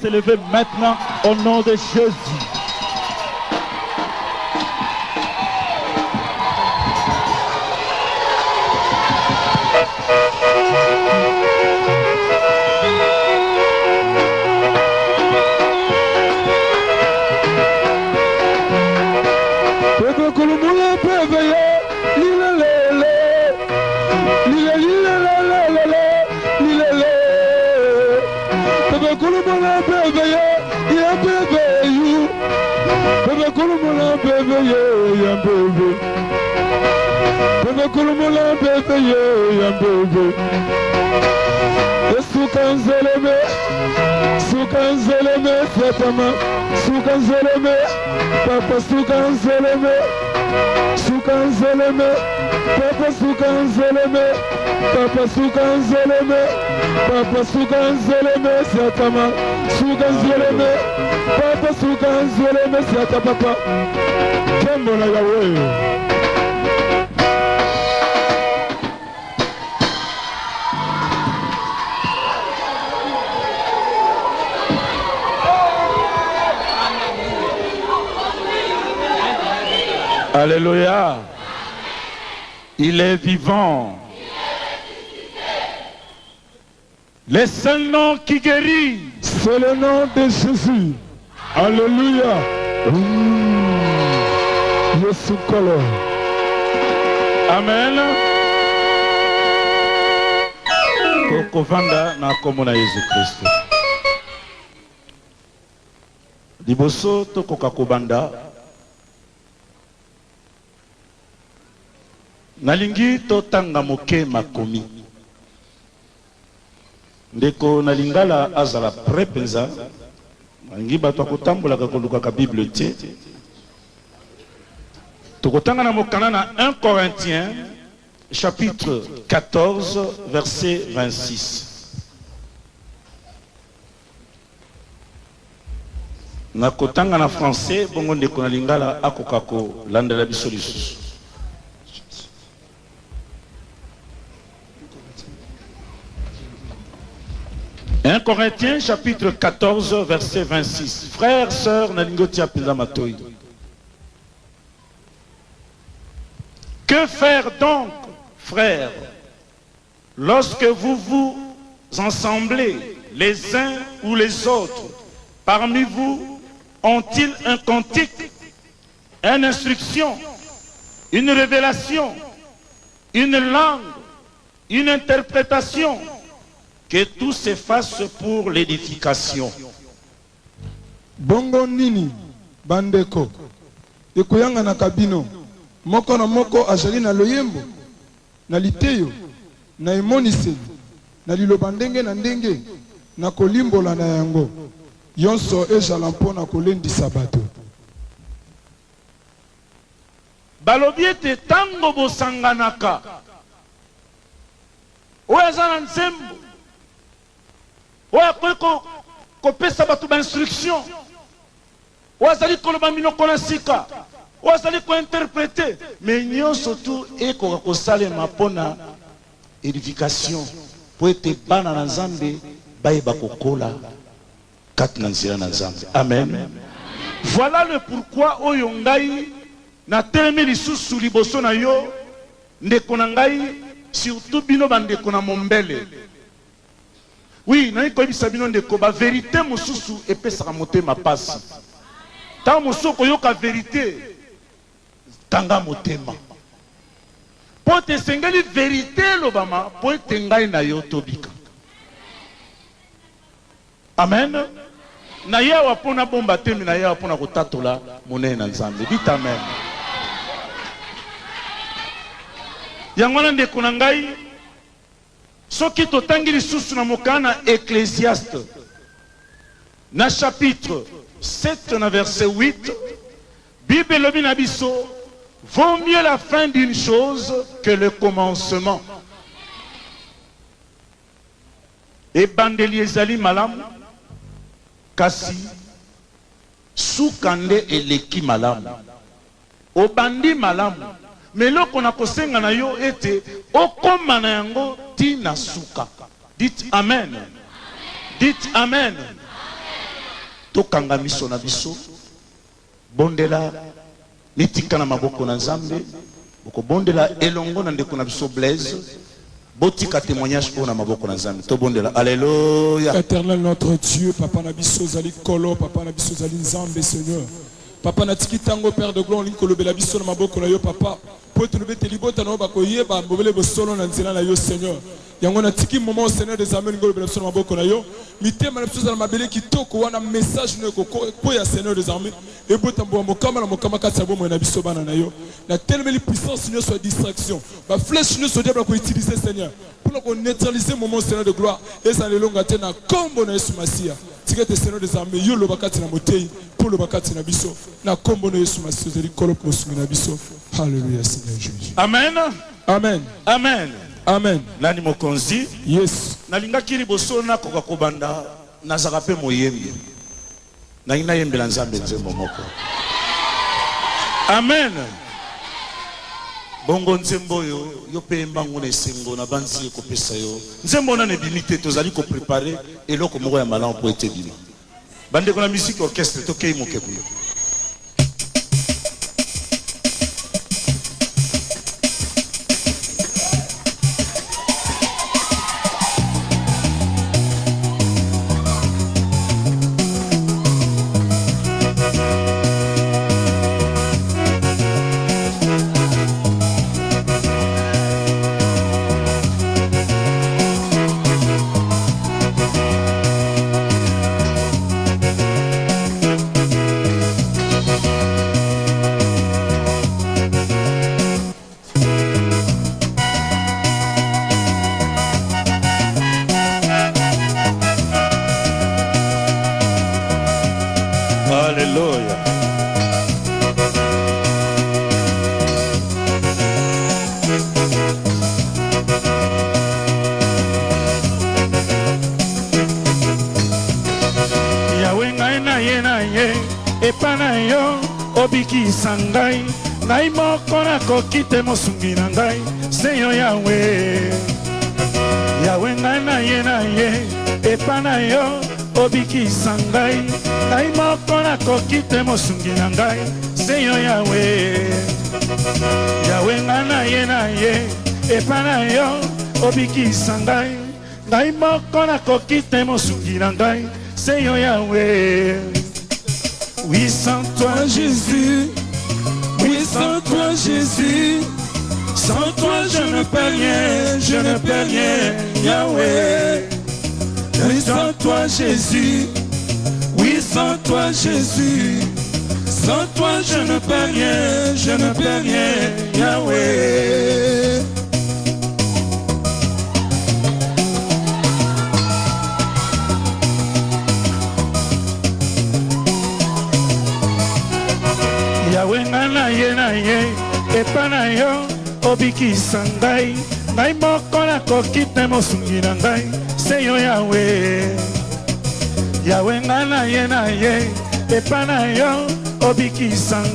S'élever maintenant au nom de Jésus. Alléluia. Il est vivant. Le seul nom qui guérit, c'est le nom de Jésus. Alléluia. Yesu Kolo. Amen. Kokovanda na komona Yesu Kristo. Liboso to kokakobanda. Nalingi to tanga moke makomi. Ndeko nalingala azala prepenza. Nalingi bato akotambola kakoluka ka Bible tie. Tokotanga na mokana na 1 Corinthiens chapitre 14 verset 26. Nakotanga na français bongo ndeko nalingala akokako landela biso lisusu. 1 Corinthiens chapitre 14 verset 26. Frères, sœurs, nalingotia pizamatoi. Que faire donc, frères, lorsque vous vous ensemblez les uns ou les autres? Parmi vous ont-ils un cantique, une instruction, une révélation, une langue, une interprétation? Que tout se fasse pour l'édification. Bongo nini bandeko ekuyanga na kabino moko na moko azali na loyembo na liteyo na emoniseli na liloba ndenge na ndenge na kolimbola na yango yonso ezala mpona kolendisa bato. Balobi ete tango bosanganaka oyo aza na nzembo oya ko pesa batu ba instruction oya zali koloba minoko na sika oya zali ko interpréter mais nyonso tu eko ko salema pona édification po ete bana na Nzambe bayeba kokola kati na nzela na Nzambe. Amen. Voilà le pourquoi oyo ngai na telemi lisusu liboso na yo ndeko na ngai, surtout bino bandeko na mombele. Oui, na iko bisabino ndeko ba vérité mususu epesaka motema pasi. Ta musoko yoka vérité tanga motema. Po te sengeli vérité lobama po te ngai na yo tobika. Amen. Na yawa pona bomba temi na yawa pona kotatola monene na Nzambe. Dit amen. Yangwana ndeko na ngai soki totangi lisusu na mokana Ecclésiaste na chapitre 7 na verset 8, Bible lobi na biso, vaut mieux la fin d'une chose que le commencement. Et bandeli ezali malamu kasi sukande eleki malamu. Obandi malamu mais loko na kosenga na yo ete okoma na yango tina suka. Dites amen. Dites amen. tokanga miso na biso bondela litika na maboko na Nzambe boko bondela elongo na ndeko na biso Blaise botika témoignage pour na maboko na Nzambe to bondela. Alléluia. Éternel notre Dieu, papa na biso zali kolo, papa na biso zali Nzambe Seigneur, papa na tiki tango Père de gloire linko lobela biso na maboko na yo papa po tu lobete libota na bako yeba mbobele bosolo na nzela na yo Seigneur. Yango na tiki moment Seigneur des amis linko lobela biso na maboko na yo mitema na biso za mabele kitoko wana message ne ko po ya Seigneur des armées et bota mbo mokama na mokama katsa bomo na biso bana na yo na tellement puissance Seigneur soit distraction ba flèche ne soit diable ko utiliser Seigneur pour qu'on neutraliser moment Seigneur de gloire et ça le longa tena kombo na Yesu Masia tikete Seigneur des armées yo lo bakati na motei pour le bakati na biso na kombo na Yesu Masia zeli kolo pour sungi na biso. Hallelujah Seigneur Jésus. Amen. Amen. Amen. Amen. Nani mokonzi? Yes. Nalingaki liboso na koka kobanda nazaka pe moyembe. Na ina yembe la Nzambe nzembo moko. Amen. Bongo nzembo yo pe mbango na esengo na banzi ko pesa yo. Nzembo na nebimite tozali ko préparer eloko moko ya malin pour ete bino. Bande ko na musique orchestre to kei moke kuyo. Alléluia. Yahweh ngai na ye epana yo obiki sangai ngai moko na kokite mosungi na ngai Seigneur Yahweh. Yahweh ngai na ye epana yo obiki sangai ngai moko na kokite mosungi na ngai Seigneur Yahweh. Yahweh ngai na ye epana yo obiki sangai ngai moko na kokite mosungi na ngai Seigneur Yahweh. Oui, sans toi Jésus, oui, sans toi Jésus, sans toi je ne peux rien, je ne peux rien Yahweh. Oui, sans toi Jésus, oui, sans toi Jésus, sans toi je ne peux rien, je ne peux rien Yahweh. Yahweh na ye epana yo obiki sangai ngai moko na kokite mosungi na ngai Seigneur Yahweh. Yahweh na ye epana yo obiki sangai